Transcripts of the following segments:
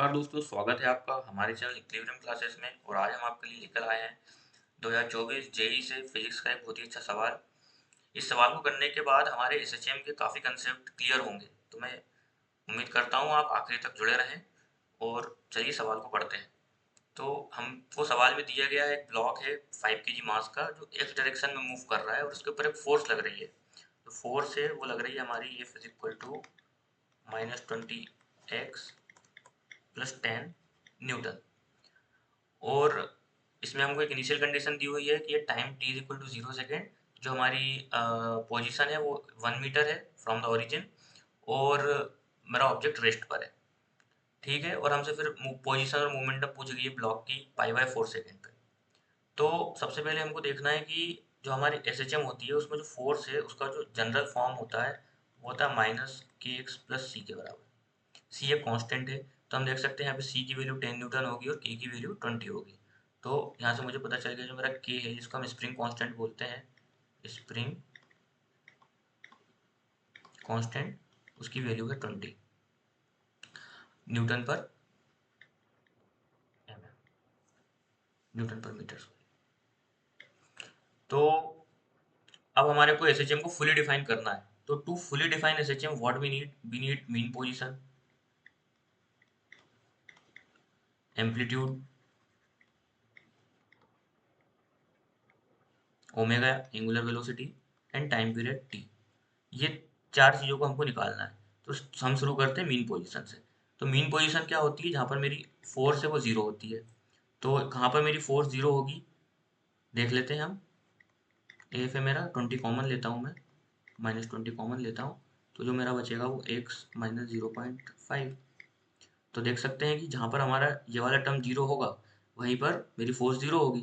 नमस्कार दोस्तों, स्वागत है आपका हमारे चैनल इक्विलिब्रियम क्लासेस में। और आज हम आपके लिए लेकर आए हैं 2024 जेईई से फिजिक्स का एक बहुत ही अच्छा सवाल। इस सवाल को करने के बाद हमारे एसएचएम के काफ़ी कंसेप्ट क्लियर होंगे, तो मैं उम्मीद करता हूँ आप आखिरी तक जुड़े रहें। और चलिए सवाल को पढ़ते हैं। तो हमको सवाल में दिया गया एक ब्लॉक है 5 kg मास का, जो एक्स डायरेक्शन में मूव कर रहा है और उसके ऊपर एक फोर्स लग रही है। तो फोर्स है वो लग रही है हमारी F is equal to -20x + 10 newton. और इसमें हमको एक इनिशियल कंडीशन दी हुई है कि ये time t is equal to 0 second, जो हमारी पोजीशन है वो 1 मीटर है फ्रॉम द ओरिजिन, और मेरा ऑब्जेक्ट रेस्ट पर है। ठीक है, और हमसे फिर पोजीशन और मोमेंटम पूछ गई है ब्लॉक की π/4 सेकेंड पे। तो सबसे पहले हमको देखना है कि जो हमारी एस एच एम होती है उसमें जो फोर्स है उसका जो जनरल फॉर्म होता है वो होता है -kx + c के बराबर। सी एक कांस्टेंट है, तो हम देख सकते हैं यहाँ पे सी की वैल्यू 10 न्यूटन होगी और के की वैल्यू 20 होगी। तो यहाँ से मुझे पता चल गया जो मेरा के है जिसको हम स्प्रिंग कांस्टेंट बोलते हैं, स्प्रिंग कांस्टेंट, उसकी वैल्यू है 20 न्यूटन पर एम, न्यूटन पर मीटर। तो अब हमारे को एस एच एम को फुली डिफाइन करना है। तो to fully define S H M what we need mean position, amplitude, omega angular velocity and time period T. ये चार चीज़ों को हमको निकालना है। तो हम शुरू करते हैं मीन पोजीशन से। तो मीन पोजीशन क्या होती है, जहाँ पर मेरी फोर्स है वो जीरो होती है। तो कहाँ पर मेरी फोर्स जीरो होगी देख लेते हैं हम। एफ है मेरा 20 कॉमन लेता हूँ मैं, -20 कॉमन लेता हूँ, तो जो मेरा बचेगा वो x - 0.5। तो देख सकते हैं कि जहाँ पर हमारा ये वाला टर्म जीरो होगा वहीं पर मेरी फोर्स जीरो होगी।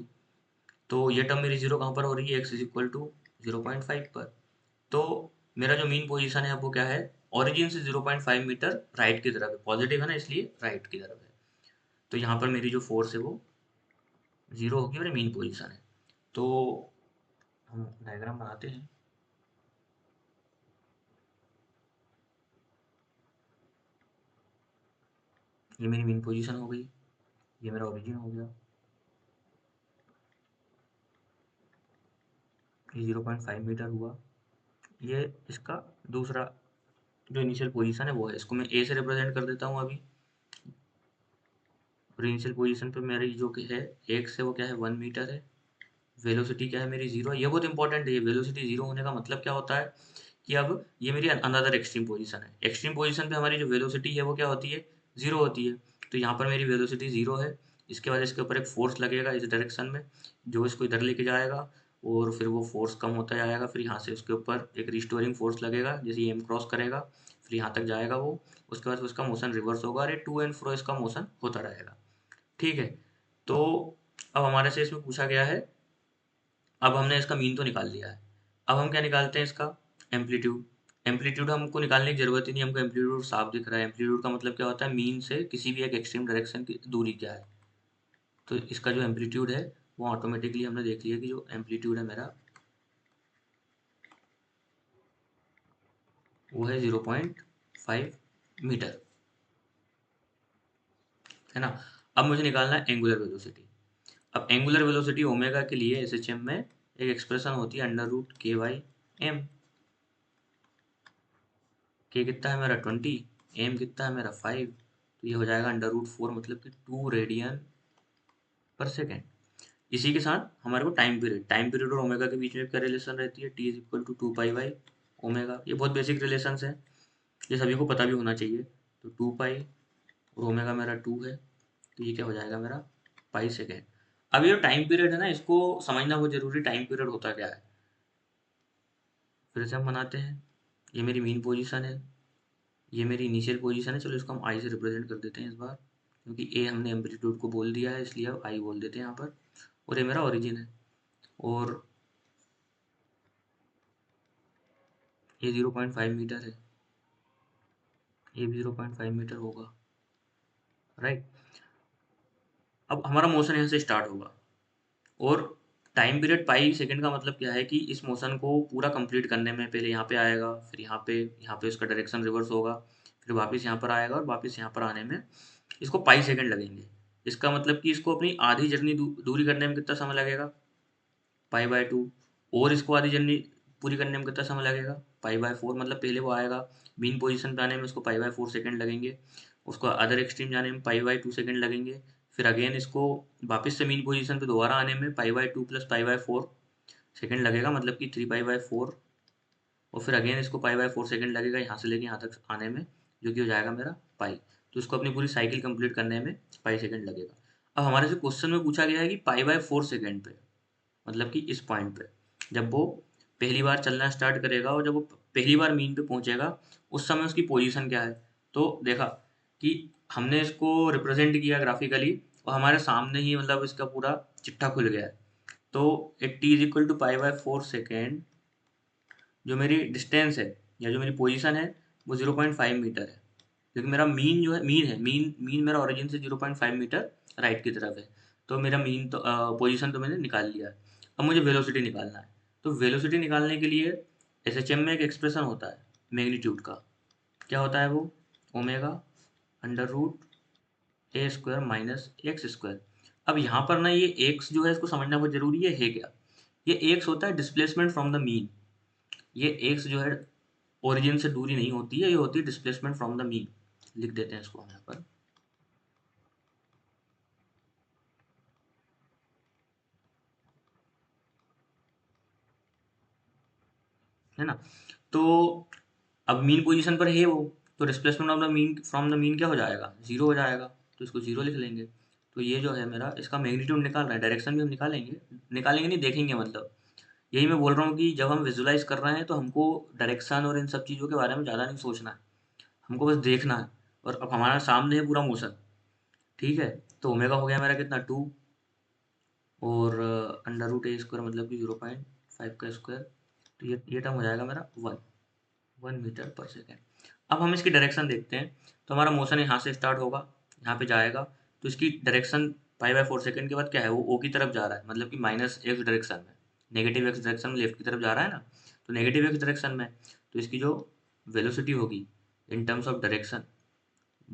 तो ये टर्म मेरी जीरो कहाँ पर हो रही है, x इज इक्वल टू 0.5 पर। तो मेरा जो मीन पोजीशन है अब वो क्या है, ओरिजिन से 0.5 मीटर राइट की तरफ है, पॉजिटिव है ना इसलिए राइट की तरफ है। तो यहाँ पर मेरी जो फोर्स है वो जीरो होगी और मीन पोजीशन है। तो हम डायग्राम बनाते हैं। ये मेरी मीन पोजीशन हो गई, ये मेरा ओरिजिन हो गया, ये 0.5 मीटर हुआ। ये इसका दूसरा जो इनिशियल पोजीशन है वो है, इसको मैं ए से रिप्रेजेंट कर देता हूँ अभी। और इनिशियल पोजीशन पे मेरी जो कि है एक्स है वो क्या है 1 मीटर है, वेलोसिटी क्या है मेरी जीरो है। ये बहुत इंपॉर्टेंट है, ये वेलोसिटी जीरो होने का मतलब क्या होता है कि अब ये मेरी अनदर एक्सट्रीम पोजीशन है। एक्सट्रीम पोजीशन पे हमारी जो वेलोसिटी है वो क्या होती है, जीरो होती है। तो यहाँ पर मेरी वेलोसिटी जीरो है, इसके बाद इसके ऊपर एक फोर्स लगेगा इस डायरेक्शन में जो इसको इधर लेके जाएगा, और फिर वो फोर्स कम होता जाएगा। फिर यहाँ से उसके ऊपर एक रिस्टोरिंग फोर्स लगेगा, जैसे ये एम क्रॉस करेगा फिर यहाँ तक जाएगा वो, उसके बाद उसका मोशन रिवर्स होगा और ये टू एंड फ्रो इसका मोशन होता रहेगा। ठीक है, तो अब हमारे से इसमें पूछा गया है, अब हमने इसका मीन तो निकाल लिया है, अब हम क्या निकालते हैं इसका एम्पलीट्यूड। एम्पलीट्यूड हमको निकालने की जरूरत ही नहीं, हमको एम्पलीट्यूड साफ दिख रहा है। एम्पलीट्यूड का मतलब क्या होता है, मीन से किसी भी एक एक्सट्रीम डायरेक्शन की दूरी क्या है। तो इसका जो एम्पलीट्यूड है वो ऑटोमेटिकली हमने देख लिया कि जो एम्पलीट्यूड है मेरा वो है 0.5 मीटर, है ना। अब मुझे निकालना है एंगुलर वेलोसिटी। अब एंगुलर वेलोसिटी ओमेगा के लिए एसएचएम में एक एक्सप्रेशन होती है √k/m। के कितना है मेरा 20, एम कितना है मेरा 5, तो ये हो जाएगा √4, मतलब कि 2 रेडियन पर सेकेंड। इसी के साथ हमारे को टाइम पीरियड और ओमेगा के बीच में क्या रिलेशन रहती है, टी इज इक्वल टू 2π/ओमेगा। ये बहुत बेसिक रिलेशन है, ये सभी को पता भी होना चाहिए। तो 2π और ओमेगा मेरा 2 है, तो ये क्या हो जाएगा मेरा पाई सेकेंड। अब ये टाइम पीरियड है ना, इसको समझना बहुत जरूरी, टाइम पीरियड होता क्या है। फिर से हम बनाते हैं, ये मेरी मीन पोजीशन है, ये मेरी इनिशियल पोजीशन है। चलो इसको हम आई से रिप्रेजेंट कर देते हैं इस बार, क्योंकि ए हमने एम्पलीट्यूड को बोल दिया है इसलिए अब आई बोल देते हैं यहाँ पर। और ये मेरा ओरिजिन है, और ये 0.5 मीटर है, ये भी 0.5 मीटर होगा, राइट। अब हमारा मोशन यहाँ से स्टार्ट होगा, और टाइम पीरियड पाई सेकंड का मतलब क्या है कि इस मोशन को पूरा कंप्लीट करने में पहले यहाँ पे आएगा, फिर यहाँ पे उसका डायरेक्शन रिवर्स होगा, फिर वापस यहाँ पर आएगा और वापस यहाँ पर आने में इसको पाई सेकंड लगेंगे। इसका मतलब कि इसको अपनी आधी जर्नी दूरी करने में कितना समय लगेगा, पाई बाय 2। और इसको आधी जर्नी पूरी करने में कितना समय लगेगा, पाई बाय 4। मतलब पहले वो आएगा मीन पोजीशन पे आने में इसको पाई बाय 4 सेकंड लगेंगे, उसको अदर एक्सट्रीम जाने में पाई बाय 2 सेकंड लगेंगे, फिर अगेन इसको वापस से मीन पोजीशन पे दोबारा आने में pi by 2 plus pi by 4 second लगेगा, मतलब कि 3 पाई बाय 4। और फिर अगेन इसको पाई बाय 4 सेकंड लगेगा यहाँ से लेके यहाँ तक आने में, जो कि हो जाएगा मेरा पाई। तो इसको अपनी पूरी साइकिल कंप्लीट करने में पाई सेकंड लगेगा। अब हमारे से क्वेश्चन में पूछा गया है कि पाई बाय 4 सेकंड पे, मतलब कि इस पॉइंट पे जब वो पहली बार चलना स्टार्ट करेगा और जब वो पहली बार मीन पे पहुंचेगा उस समय उसकी पोजीशन क्या है। तो देखा कि हमने इसको रिप्रेजेंट किया ग्राफिकली और हमारे सामने ही मतलब इसका पूरा चिट्ठा खुल गया है। तो एक T is equal to pi by 4 second, जो मेरी डिस्टेंस है या जो मेरी पोजीशन है वो 0.5 मीटर है, क्योंकि मेरा मीन जो है मीन मेरा ओरिजिन से 0.5 मीटर राइट की तरफ है। तो मेरा मीन तो पोजीशन तो मैंने निकाल लिया है। अब मुझे वेलोसिटी निकालना है। तो वेलोसिटी निकालने के लिए एसएचएम में एक एक्सप्रेशन होता है मैग्नीट्यूड का। क्या होता है वो, ओमेगा अंडर रूट ए स्क्वायर माइनस एक्स स्क्वायर। अब यहाँ पर ना ये एक्स जो है इसको समझना बहुत जरूरी है क्या। ये एक्स होता है डिस्प्लेसमेंट फ्रॉम द मीन। ये एक्स जो है ओरिजिन से दूरी नहीं होती है, ये होती है डिस्प्लेसमेंट फ्रॉम द मीन। लिख देते हैं इसको हम यहाँ पर, है ना। तो अब मीन पोजीशन पर है वो, तो displacement of the mean from the mean क्या हो जाएगा, जीरो हो जाएगा। तो इसको जीरो लिख लेंगे। तो ये जो है मेरा इसका मैग्नीट्यूड निकाल रहा है, डायरेक्शन भी हम निकालेंगे, निकालेंगे नहीं देखेंगे मतलब। यही मैं बोल रहा हूँ कि जब हम विजुलाइज कर रहे हैं तो हमको डायरेक्शन और इन सब चीज़ों के बारे में ज़्यादा नहीं सोचना है, हमको बस देखना है। और अब हमारा सामने है पूरा मोशन, ठीक है। तो ओमेगा हो गया मेरा कितना 2, और अंडर रूट ए स्क्वायर मतलब कि 0.5 का स्क्वायर। तो ये टर्म हो जाएगा मेरा 1 मीटर पर सेकेंड। अब हम इसकी डायरेक्शन देखते हैं। तो हमारा मोशन यहाँ से स्टार्ट होगा, यहाँ पे जाएगा। तो इसकी डायरेक्शन पाई बाय 4 सेकेंड के बाद क्या है, वो ओ की तरफ जा रहा है, मतलब कि माइनस एक्स डायरेक्शन में, नेगेटिव एक्स डायरेक्शन में लेफ्ट की तरफ जा रहा है ना। तो नेगेटिव एक्स डायरेक्शन में तो इसकी जो वेलोसिटी होगी in terms of direction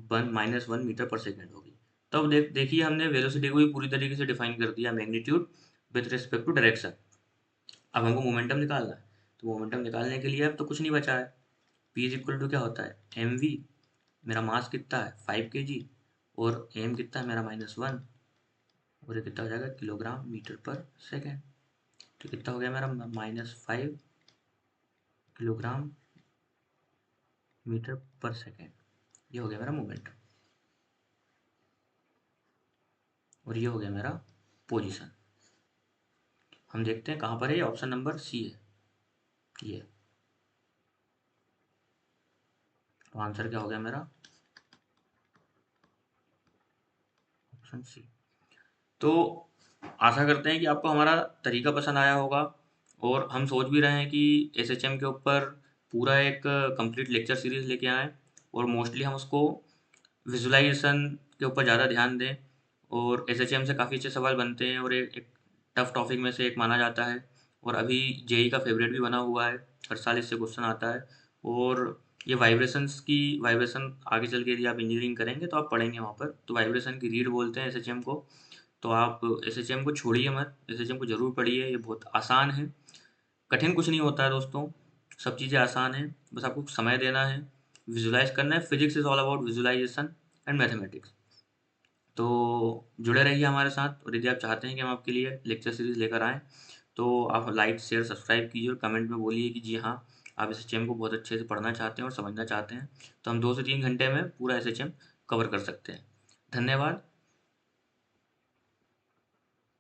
1 meter per second होगी। तो अब देखिए हमने वेलोसिटी को भी पूरी तरीके से डिफाइन कर दिया, magnitude with respect to direction. अब हमको मोमेंटम निकालना है। तो मोमेंटम निकालने के लिए अब तो कुछ नहीं बचा है। पी इज इक्वल टू क्या होता है, एम वी। मेरा मास कितना है 5 kg, और एम कितना है मेरा -1, और ये कितना हो जाएगा किलोग्राम मीटर पर सेकेंड। तो कितना हो गया मेरा -5 किलोग्राम मीटर पर सेकेंड। ये हो गया मेरा मोमेंटम, और ये हो गया मेरा पोजीशन। हम देखते हैं कहाँ पर है, ऑप्शन नंबर सी है ये। तो आंसर क्या हो गया मेरा, ऑप्शन सी। तो आशा करते हैं कि आपको हमारा तरीका पसंद आया होगा, और हम सोच भी रहे हैं कि एसएचएम के ऊपर पूरा एक कंप्लीट लेक्चर सीरीज लेके आएँ, और मोस्टली हम उसको विजुलाइजेशन के ऊपर ज़्यादा ध्यान दें। और एसएचएम से काफ़ी अच्छे सवाल बनते हैं, और एक टफ टॉपिक में से एक माना जाता है, और अभी जेई का फेवरेट भी बना हुआ है, हर साल इससे क्वेश्चन आता है। और ये वाइब्रेशन आगे चल के यदि आप इंजीनियरिंग करेंगे तो आप पढ़ेंगे वहाँ पर, तो वाइब्रेशन की रीड बोलते हैं एसएचएम को। तो आप एसएचएम को छोड़िए मत, एसएचएम को ज़रूर पढ़िए, ये बहुत आसान है, कठिन कुछ नहीं होता है दोस्तों, सब चीज़ें आसान हैं, बस आपको समय देना है, विजुलाइज करना है। Physics is all about visualization and mathematics. तो जुड़े रहिए हमारे साथ, और यदि आप चाहते हैं कि हम आपके लिए लेक्चर सीरीज लेकर आएँ तो आप लाइक शेयर सब्सक्राइब कीजिए, और कमेंट में बोलिए कि जी हाँ, आप एसएचएम को बहुत अच्छे से पढ़ना चाहते हैं और समझना चाहते हैं। तो हम 2 से 3 घंटे में पूरा एसएचएम कवर कर सकते हैं। धन्यवाद।